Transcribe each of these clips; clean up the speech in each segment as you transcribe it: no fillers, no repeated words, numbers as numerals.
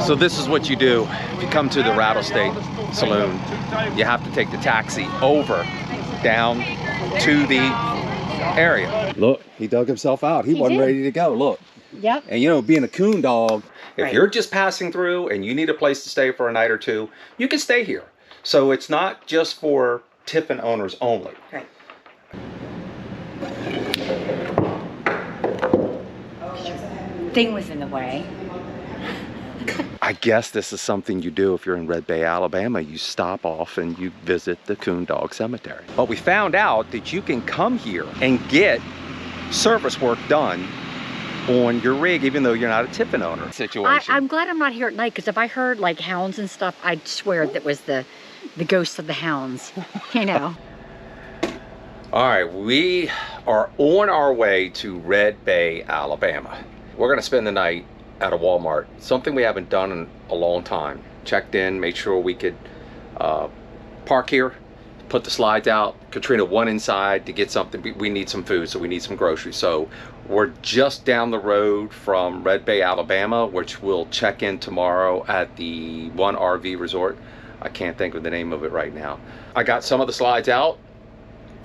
So this is what you do if you come to the Rattlesnake Saloon. You have to take the taxi over down to the area. Look, he dug himself out. He wasn't ready to go. Look. Yep. And you know, being a coon dog, if Right. you're just passing through and you need a place to stay for a night or two, you can stay here. So it's not just for Tiffin owners only. Right. Thing was in the way. I guess this is something you do if you're in Red Bay, Alabama. You stop off and you visit the Coon Dog Cemetery. But we found out that you can come here and get service work done on your rig, even though you're not a Tiffin owner situation. I'm glad I'm not here at night, because if I heard like hounds and stuff, I'd swear that was the ghost of the hounds, you know. All right, we are on our way to Red Bay, Alabama. We're gonna spend the night at a Walmart, something we haven't done in a long time. Checked in, made sure we could park here, put the slides out. Katrina went inside to get something. We need some food, so we need some groceries. So we're just down the road from Red Bay, Alabama, which we'll check in tomorrow at the one RV resort. I can't think of the name of it right now. I got some of the slides out.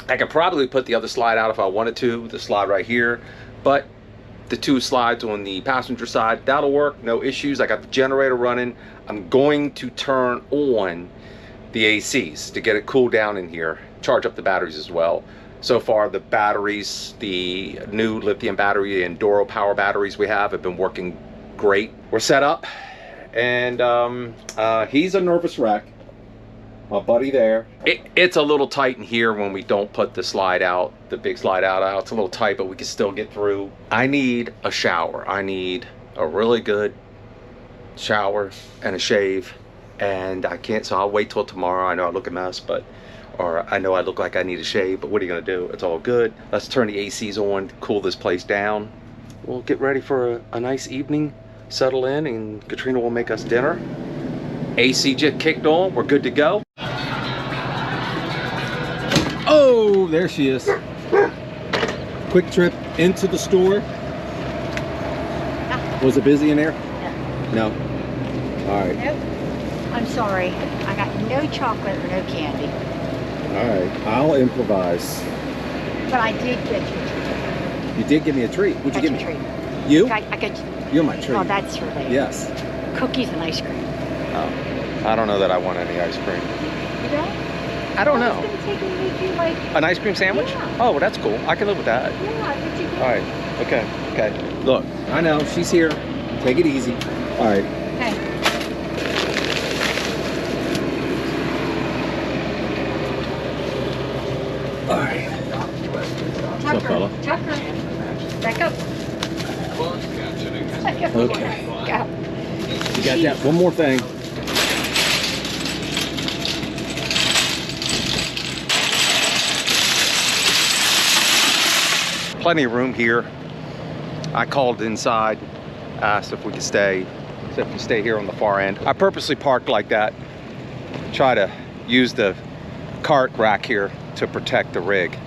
I could probably put the other slide out if I wanted to, the slide right here, but the two slides on the passenger side, that'll work, no issues. I got the generator running. I'm going to turn on the ACs to get it cooled down in here, charge up the batteries as well. So far, the batteries, the new lithium battery and Doro power batteries we have been working great. We're set up, and he's a nervous wreck. My buddy there. It's a little tight in here when we don't put the slide out, the big slide out. It's a little tight, but we can still get through. I need a shower. I need a really good shower and a shave, and I can't, so I'll wait till tomorrow. I know I look a mess, or I know I look like I need a shave, but what are you gonna do? It's all good. Let's turn the ACs on, cool this place down. We'll get ready for a nice evening, settle in, and Katrina will make us dinner. AC just kicked on, we're good to go. Oh, there she is. Quick trip into the store. Was it busy in there? No. All right. Nope. I'm sorry. I got no chocolate or no candy. All right, I'll improvise. But I did get you a treat. You did give me a treat. What'd you give me? Treat. You? I got you. You're my treat. Oh, that's your lady. Yes. Cookies and ice cream. Oh, I don't know that I want any ice cream. You don't? I don't know. I was going to take and make you like... An ice cream sandwich? Yeah. Oh, well, that's cool. I can live with that. Yeah, I bet you could. All right. Okay. Okay. Look, I know she's here. Take it easy. All right. Okay. All right. Tucker. What's up, fella? Tucker. Back up. Okay. Go. You got that? One more thing. Plenty of room here. I called inside, asked if we could stay, except we stay here on the far end. I purposely parked like that, try to use the cart rack here to protect the rig,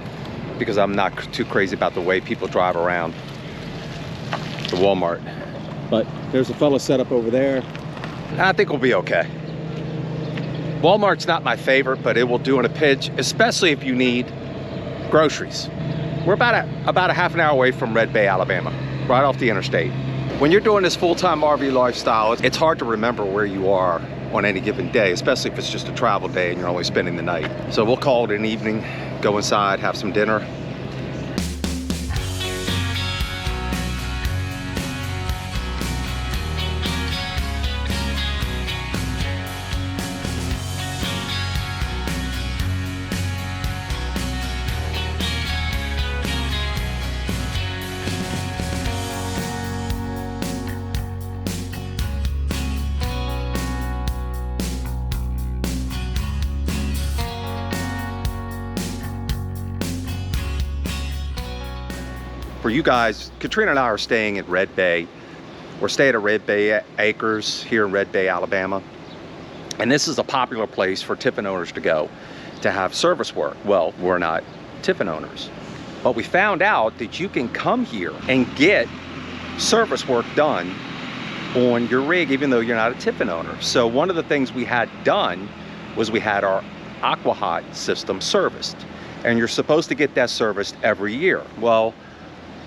because I'm not too crazy about the way people drive around the Walmart. But there's a fella set up over there. I think we'll be okay. Walmart's not my favorite, but it will do in a pinch, especially if you need groceries. We're about a half an hour away from Red Bay, Alabama, right off the interstate. When you're doing this full-time RV lifestyle, it's hard to remember where you are on any given day, especially if it's just a travel day and you're only spending the night. So we'll call it an evening, go inside, have some dinner. For you guys, Katrina and I are staying at Red Bay. We're staying at Red Bay Acres here in Red Bay, Alabama. And this is a popular place for Tiffin owners to go to have service work. Well, we're not Tiffin owners, but we found out that you can come here and get service work done on your rig, even though you're not a Tiffin owner. So one of the things we had done was we had our Aqua Hot system serviced, and you're supposed to get that serviced every year. Well,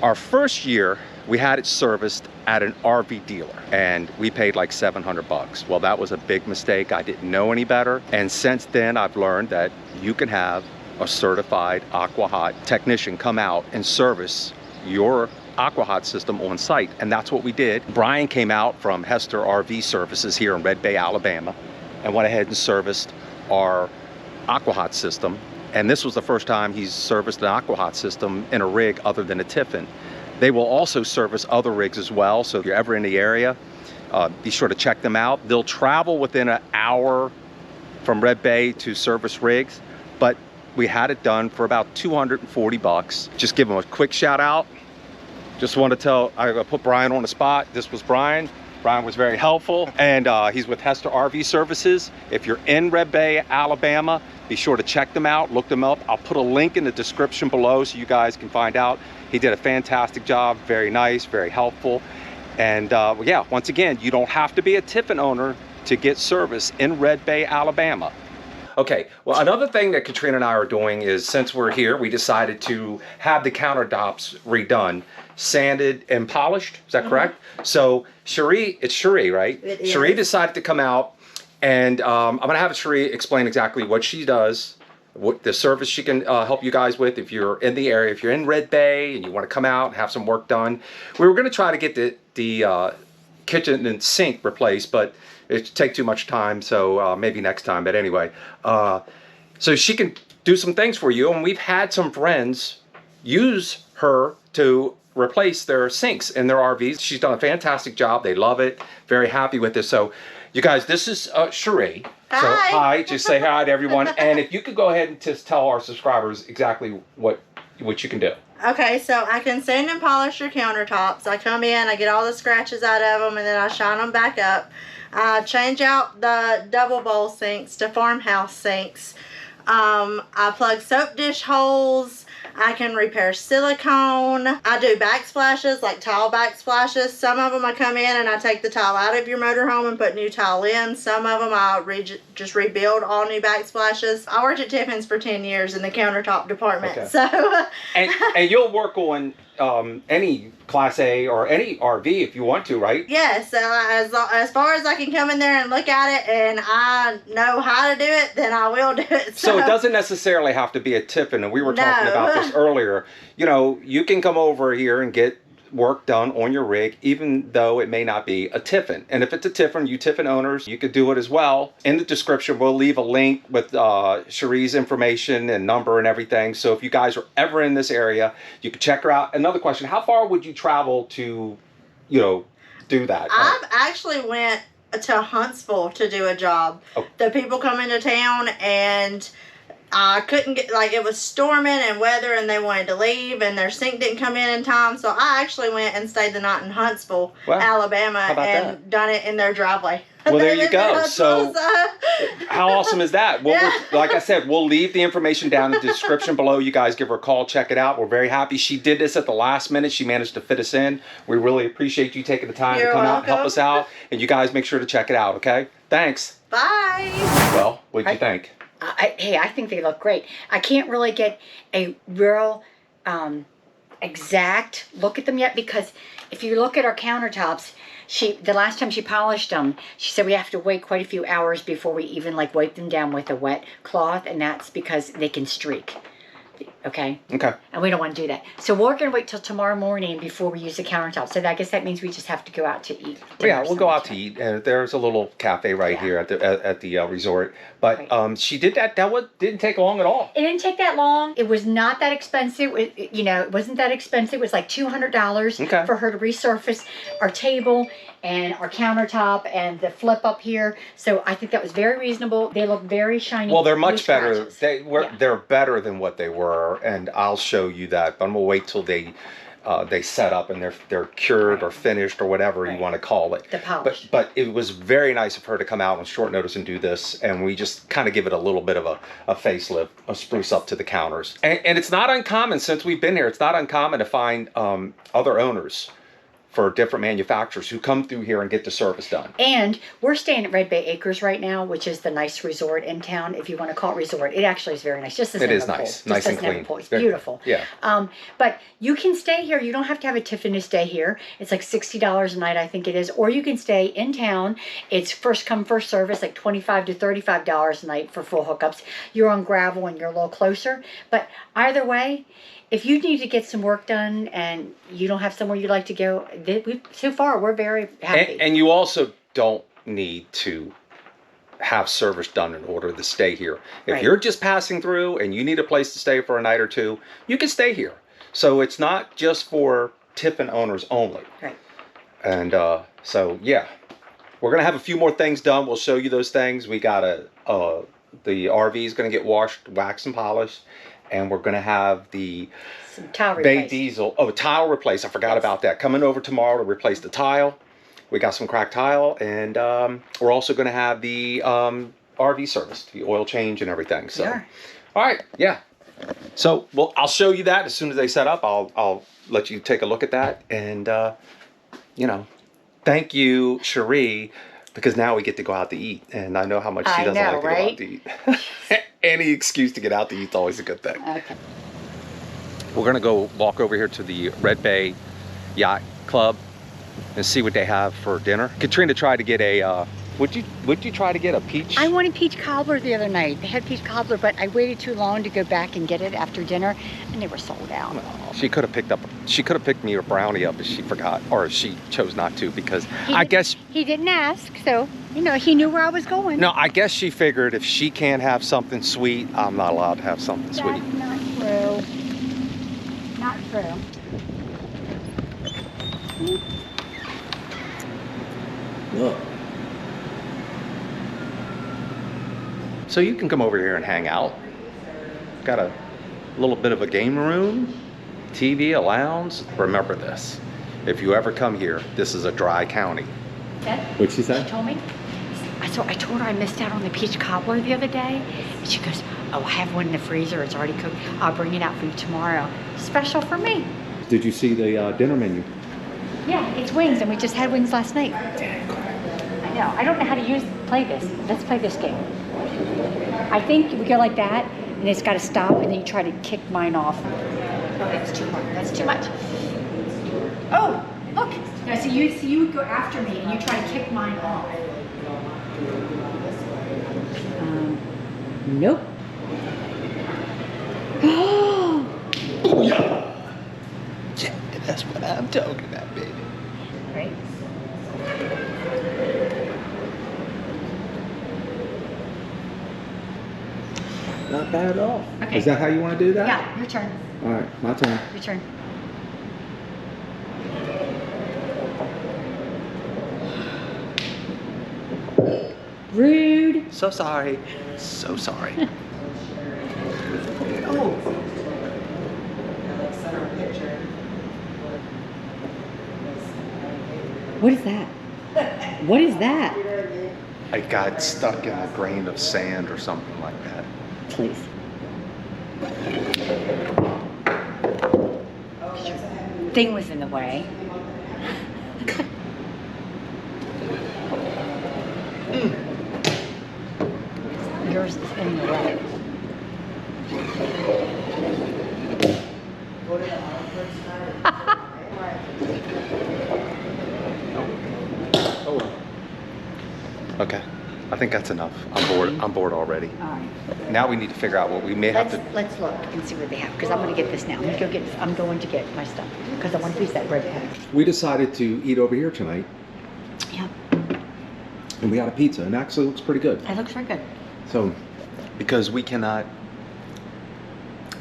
our first year we had it serviced at an RV dealer, and we paid like $700. Well, that was a big mistake. I didn't know any better, and since then I've learned that you can have a certified Aqua Hot technician come out and service your Aqua Hot system on site, and that's what we did. Brian came out from Hester RV Services here in Red Bay, Alabama, and went ahead and serviced our Aqua Hot system, and this was the first time he's serviced an Aqua Hot system in a rig other than a Tiffin. They will also service other rigs as well, so if you're ever in the area, be sure to check them out. They'll travel within an hour from Red Bay to service rigs, but we had it done for about $240. Just give them a quick shout out. Just want to tell, I put Brian on the spot. This was Brian. Brian was very helpful, and he's with Hester RV Services. If you're in Red Bay, Alabama, be sure to check them out, look them up. I'll put a link in the description below so you guys can find out. He did a fantastic job, very nice, very helpful. And yeah, once again, you don't have to be a Tiffin owner to get service in Red Bay, Alabama. Okay, well, another thing that Katrina and I are doing is, since we're here, we decided to have the countertops redone, sanded and polished. Is that correct? So Sherie, it's Sherie, right? It is. Sherie decided to come out, and I'm gonna have Sherie explain exactly what she does, what the service she can help you guys with if you're in the area, if you're in Red Bay and you want to come out and have some work done. We were gonna try to get the kitchen and sink replaced, but it'd take too much time, so maybe next time. But anyway, so she can do some things for you, and we've had some friends use her to replace their sinks in their RVs. She's done a fantastic job. They love it. Very happy with this. So you guys, this is Sherie. Hi. So hi, just say hi to everyone. And if you could go ahead and just tell our subscribers exactly what you can do. Okay, so I can sand and polish your countertops. I come in, I get all the scratches out of them, and then I shine them back up. I change out the double bowl sinks to farmhouse sinks. I plug soap dish holes. I can repair silicone. I do backsplashes, like tile backsplashes. Some of them I come in and I take the tile out of your motorhome and put new tile in. Some of them I just rebuild all new backsplashes. I worked at Tiffin's for 10 years in the countertop department. Okay. So and you'll work on any Class A or any RV if you want to, right? yes, as far as I can come in there and look at it and I know how to do it, then I will do it. So it doesn't necessarily have to be a Tiffin, and we were talking about this earlier. You know, you can come over here and get work done on your rig, even though it may not be a Tiffin. And if it's a Tiffin, you Tiffin owners, you could do it as well. In the description, we'll leave a link with Sherie's information and number and everything. So if you guys are ever in this area, you can check her out. Another question, how far would you travel to, you know, do that? I've actually went to Huntsville to do a job. Oh. The people come into town and I couldn't get, like, it was storming and weather and they wanted to leave and their sink didn't come in time. So I actually went and stayed the night in Huntsville, Wow. Alabama, How about and that? done it in their driveway. Well, there They you lived in go. Huntsville, So how awesome is that? Well, Yeah. like I said, we'll leave the information down in the description below. You guys give her a call, check it out. We're very happy. She did this at the last minute. She managed to fit us in. We really appreciate you taking the time to You're come out and help welcome. us out. And you guys make sure to check it out, okay? Thanks. Bye. Well, what'd you think? Hey, I think they look great. I can't really get a real exact look at them yet, because if you look at our countertops, the last time she polished them, she said we have to wait quite a few hours before we even like wipe them down with a wet cloth, and that's because they can streak. Okay? Okay. And we don't want to do that. So we're going to wait till tomorrow morning before we use the countertop. So I guess that means we just have to go out to eat. Yeah, we'll go out to eat. There's a little cafe right here at the resort. But Right. she did that. Didn't take long at all. It didn't take that long. It was not that expensive. It wasn't that expensive. It was like $200 Okay. for her to resurface our table and our countertop and the flip up here. So I think that was very reasonable. They look very shiny. Well, they're no much better. scratches. They're better than what they were, and I'll show you that. But I'm gonna wait till they set up and they're cured or finished or whatever you want to call it. The polish. But it was very nice of her to come out on short notice and do this, and we just kind of give it a little bit of a facelift, a spruce up to the counters. And it's not uncommon, since we've been here. It's not uncommon to find other owners for different manufacturers who come through here and get the service done. And we're staying at Red Bay Acres right now, which is the nice resort in town, if you want to call it resort. It actually is very nice. Just doesn't It is have a pool. nice. Just Nice and doesn't have a clean. pool. It's Very- beautiful. Yeah. But you can stay here. You don't have to have a Tiffin to stay here. It's like $60 a night, I think it is. Or you can stay in town. It's first come, first service, like $25 to $35 a night for full hookups. You're on gravel and you're a little closer. But either way, if you need to get some work done and you don't have somewhere you'd like to go, so far we're very happy. And you also don't need to have service done in order to stay here. If Right. you're just passing through and you need a place to stay for a night or two, you can stay here. So it's not just for Tiffin owners only. Right. And so, yeah, we're going to have a few more things done. We'll show you those things. We got the RV is going to get washed, waxed, and polished. And we're going to have the Some tile Bay replaced. diesel, tile replaced. I forgot about that. Coming over tomorrow to replace the tile. We got some cracked tile. And we're also going to have the RV serviced, the oil change and everything. So, Yeah. all right, yeah. So, well, I'll show you that as soon as they set up. I'll let you take a look at that. And, you know, thank you, Sherie, because now we get to go out to eat. And I know how much she I doesn't know, like to right? go out to eat. Any excuse to get out to eat is always a good thing. Okay. We're gonna go walk over here to the Red Bay Yacht Club and see what they have for dinner. Katrina tried to get a, would you try to get a peach? I wanted peach cobbler the other night. They had peach cobbler, but I waited too long to go back and get it after dinner, and they were sold out. She could have picked me a brownie up, but she forgot, or she chose not to because He didn't ask, so you know he knew where I was going. No, I guess she figured if she can't have something sweet, I'm not allowed to have something sweet. That's not true. Not true. Look. So you can come over here and hang out. Got a little bit of a game room, TV, a lounge. Remember this. If you ever come here, this is a dry county. What'd she say? She told me. So I told her I missed out on the peach cobbler the other day. And she goes, oh, I have one in the freezer. It's already cooked. I'll bring it out for you tomorrow. Special for me. Did you see the dinner menu? Yeah, it's wings, and we just had wings last night. I know. I don't know how to play this. Let's play this game. I think we go like that, and it's got to stop, and then you try to kick mine off. Oh, that's too hard. That's too much. Oh, look. Now, so you would go after me, and you try to kick mine off. Nope. Oh yeah. Yeah, that's what I'm talking about, baby. Right. Not bad at all. Okay. Is that how you want to do that? Yeah, your turn. All right, my turn. Your turn. Rude. So sorry. So sorry. What is that? What is that? I got stuck in a grain of sand or something like that. Please. Thing was in the way. Yours is in the way. Okay, I think that's enough. I'm bored. I'm bored already. All right. Now we need to figure out what we may have to. Let's look and see what they have, because I'm going to get this now. I'm going to get my stuff because I want to use that red pen. We decided to eat over here tonight, Yeah, and we got a pizza, and actually looks pretty good. it looks very good. So, Because we cannot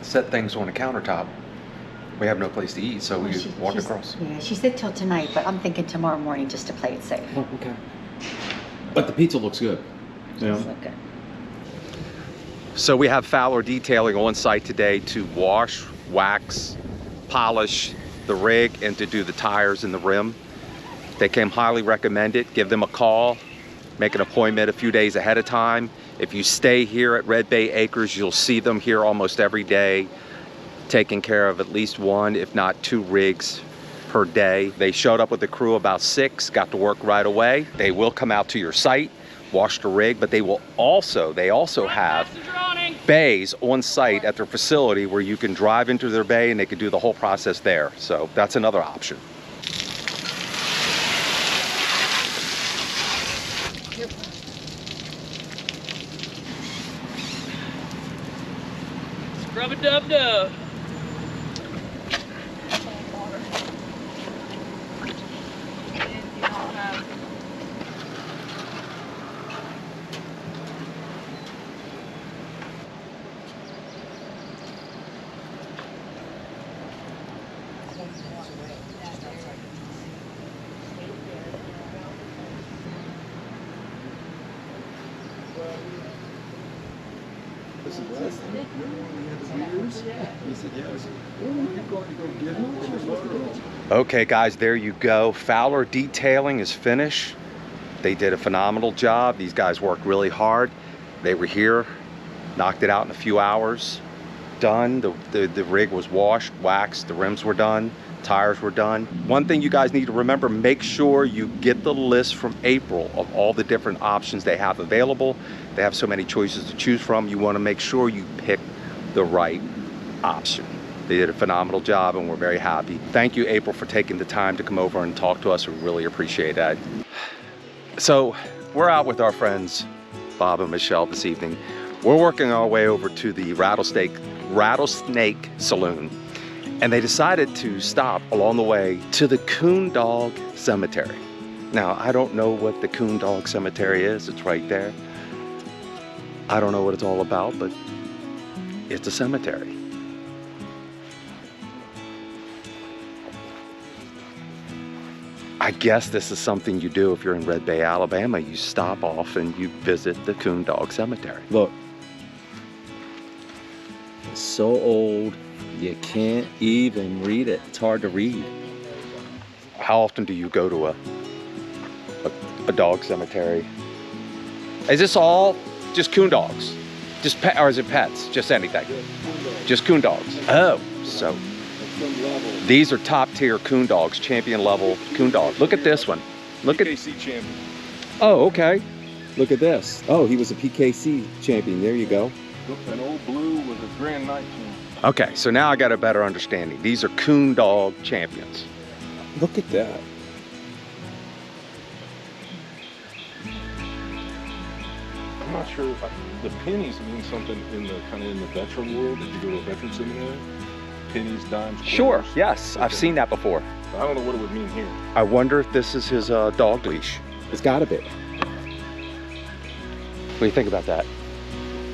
set things on a countertop. We have no place to eat, so we walk across. Yeah, she said till tonight, but I'm thinking tomorrow morning just to play it safe. oh, okay. But the pizza looks good. You Does know? look good. So we have Fowler Detailing on site today to wash, wax, polish the rig, and to do the tires and the rim. They came highly recommended. Give them a call. Make an appointment a few days ahead of time. If you stay here at Red Bay Acres, you'll see them here almost every day, taking care of at least one, if not two rigs per day. They showed up with a crew about 6, got to work right away. They will come out to your site, wash the rig, but they also have bays on site at their facility where you can drive into their bay and they can do the whole process there. So that's another option. Rub-a-dub-dub. Okay guys, there you go. Fowler detailing is finished. They did a phenomenal job. These guys worked really hard. They were here, knocked it out in a few hours. Done. The rig was washed, waxed, the rims were done, tires were done. One thing you guys need to remember, make sure you get the list from April of all the different options they have available. They have so many choices to choose from. You want to make sure you pick the right option. They did a phenomenal job and we're very happy. Thank you, April, for taking the time to come over and talk to us. We really appreciate that. So we're out with our friends, Bob and Michelle, this evening. We're working our way over to the Rattlesnake Saloon, and they decided to stop along the way to the Coon Dog Cemetery. Now, I don't know what the Coon Dog Cemetery is. It's right there. I don't know what it's all about, but it's a cemetery. I guess this is something you do if you're in Red Bay, Alabama. You stop off and you visit the Coon Dog Cemetery. Look, it's so old, you can't even read it. It's hard to read. How often do you go to a dog cemetery? Is this all just coon dogs? Just pet, or is it pets? Just anything? Just coon dogs. Oh, so these are top tier coon dogs, champion level coon dogs. Look at this one. Look at PKC champion. Oh, okay. Look at this. Oh, he was a PKC champion. There you go. Look, an old blue was a Grand Night champion. Okay, so now I got a better understanding. These are coon dog champions. Look at that. I'm not sure if the pennies mean something in the kind of in the veteran world. If you go to a veteran seminary, pennies, dimes. Sure, quarters. yes, I've seen that before. I don't know what it would mean here. I wonder if this is his dog leash. It's gotta be. What do you think about that?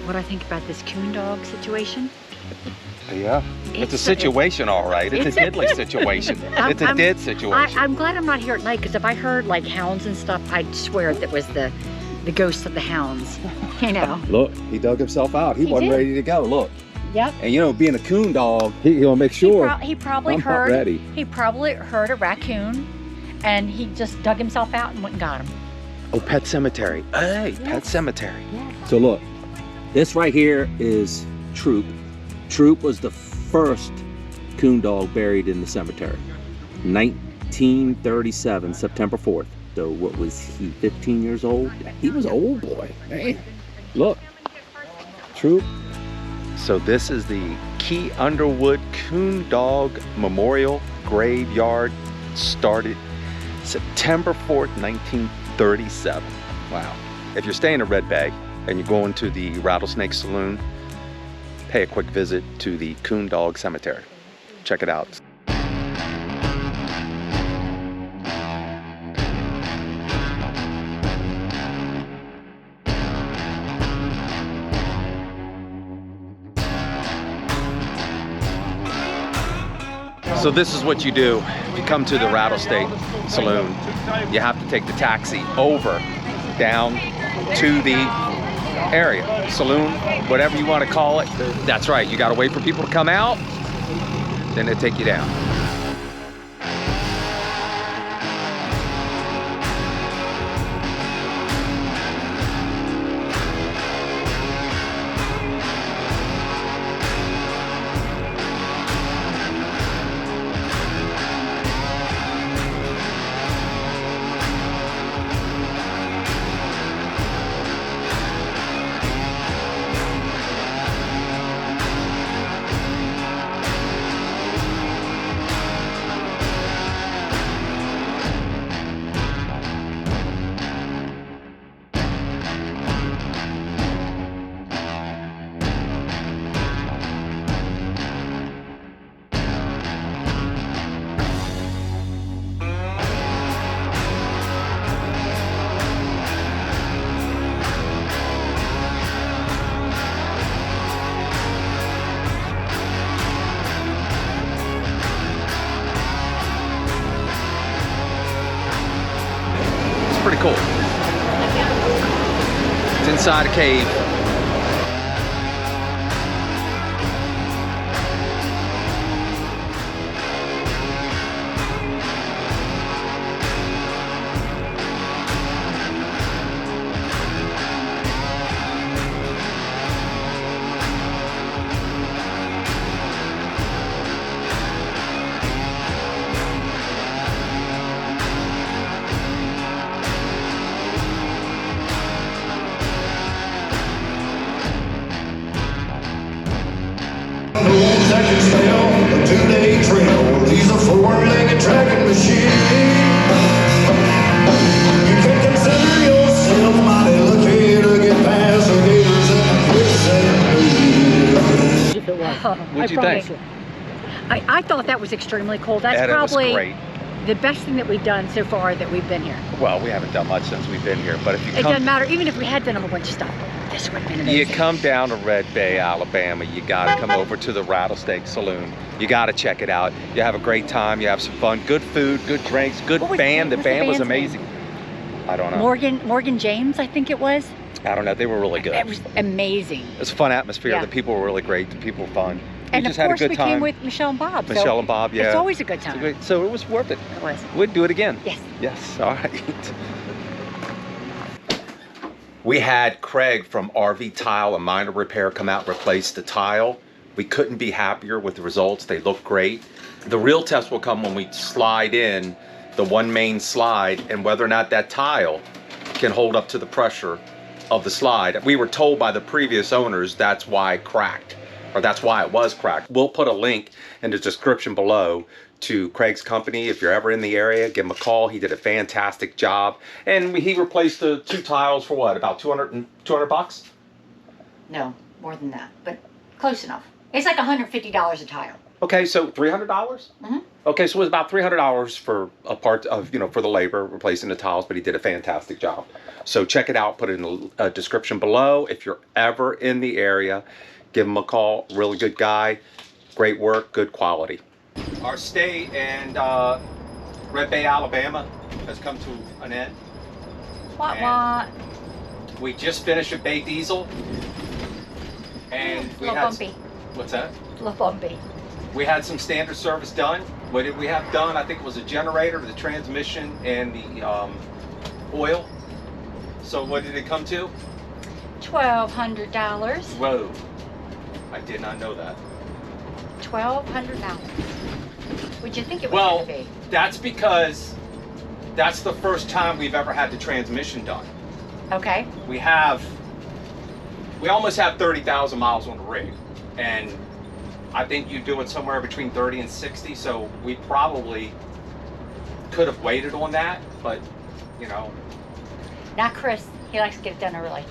What I think about this coon dog situation? Yeah, it's a It's- situation, all right. It's a diddly situation. It's a dead situation. I'm glad I'm not here at night, because if I heard like hounds and stuff, I'd swear that was the ghost of the hounds, you know. Look, he dug himself out. He wasn't did. ready to go. Look. Yep. And you know, being a coon dog, he'll make sure. He probably I'm not heard. ready. He probably heard a raccoon, and he just dug himself out and went and got him. Oh, Pet Cemetery. Hey, Pet Yes. Cemetery. So look, this right here is Troop. Troop was the first coon dog buried in the cemetery. 1937, September 4th. So what was he, 15 years old? He was an old boy, man. Look, Troop. So this is the Key Underwood Coon Dog Memorial Graveyard. Started September 4th, 1937. Wow. If you're staying at Red Bay and you're going to the Rattlesnake Saloon, pay a quick visit to the Coon Dog Cemetery. Check it out. So this is what you do. If you come to the Rattlesnake Saloon, you have to take the taxi over down to the area, saloon, whatever you want to call it. That's right, you got to wait for people to come out, then they take you down. inside a cave. That can spell a two-day trail. He's a four-legged tracking machine. You can consider yourself mighty lucky to get past the gators and the quicksand. What'd you think? I thought that was extremely cool. That's That was probably great. the best thing that we've done so far that we've been here. Well, we haven't done much since we've been here, but if you It come, doesn't matter, even if we had done a whole bunch of stuff. This would have been you amazing. come down to Red Bay, Alabama, you gotta come over to the Rattlesnake Saloon. You gotta check it out. You have a great time, you have some fun, good food, good drinks, good What was- band. The what's the band was band's name? amazing. I don't know. Morgan James, I think it was. I don't know. They were really good. It was amazing. It was a fun atmosphere. Yeah. The people were really great. The people were fun. And We of just had a course good we time. came with Michelle and Bob. so Michelle and Bob, yeah. It's always a good It's time. great- So it was worth it. It was. We'd do it again. Yes. Yes, all right. We had Craig from RV Tile and Minor Repair come out and replace the tile. We couldn't be happier with the results. They look great. The real test will come when we slide in the one main slide and whether or not that tile can hold up to the pressure of the slide. We were told by the previous owners that's why it cracked, or that's why it was cracked. We'll put a link in the description below to Craig's company. If you're ever in the area, give him a call. He did a fantastic job. And he replaced the two tiles for what, about 200 bucks? No, more than that, but close enough. It's like $150 a tile. Okay, so $300? Mhm. Okay, so it was about $300 for a part of, for the labor, replacing the tiles, but he did a fantastic job. So check it out, put it in the description below. If you're ever in the area, give him a call. Really good guy, great work, good quality. Our stay in Red Bay, Alabama has come to an end. What? We just finished a Bay Diesel. And A we little had... bumpy. What's that? A little bumpy. We had some standard service done. What did we have done? I think it was a generator, the transmission, and the oil. So what did it come to? $1,200. Whoa. I did not know that. $1,200. What'd you think it was Well, going to be? that's because that's the first time we've ever had the transmission done. Okay. We almost have 30,000 miles on the rig. And I think you do it somewhere between 30 and 60, so we probably could have waited on that, but Not Chris. He likes to get it done early.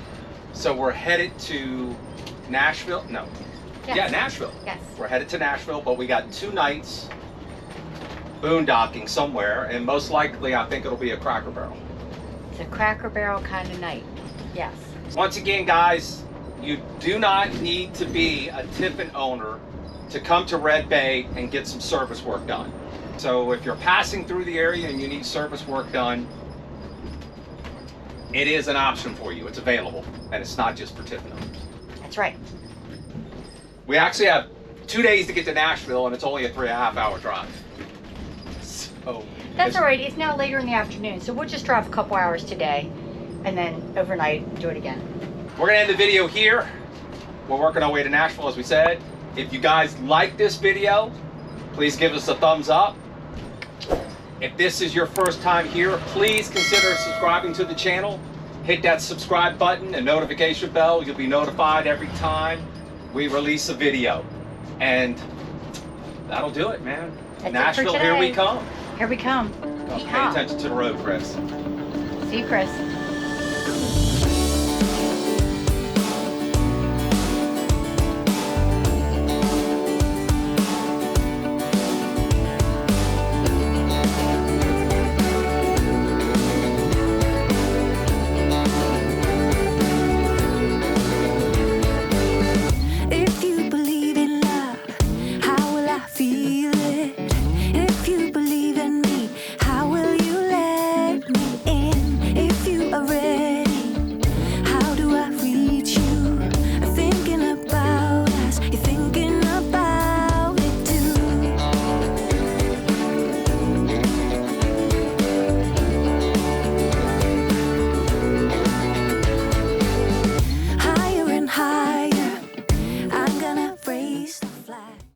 So we're headed to Nashville. No. Yes. Yeah, Nashville. Yes. We're headed to Nashville, but we got 2 nights boondocking somewhere, and most likely I think it'll be a Cracker Barrel. It's a Cracker Barrel kind of night. Yes. Once again, guys, you do not need to be a Tiffin owner to come to Red Bay and get some service work done. So if you're passing through the area and you need service work done, it is an option for you. It's available, and it's not just for Tiffin owners. That's right. We actually have 2 days to get to Nashville, and it's only a 3.5-hour drive. So That's all right. It's now later in the afternoon, so we'll just drive a couple hours today, and then overnight do it again. we're gonna end the video here. We're working our way to Nashville, as we said. If you guys like this video, please give us a thumbs up. If this is your first time here, please consider subscribing to the channel. Hit that subscribe button and notification bell. You'll be notified every time we release a video. And that'll do it, man. That's it for Nashville, here we today. come. Here we come. Pay Yeehaw. attention to the road, Chris. See you, Chris.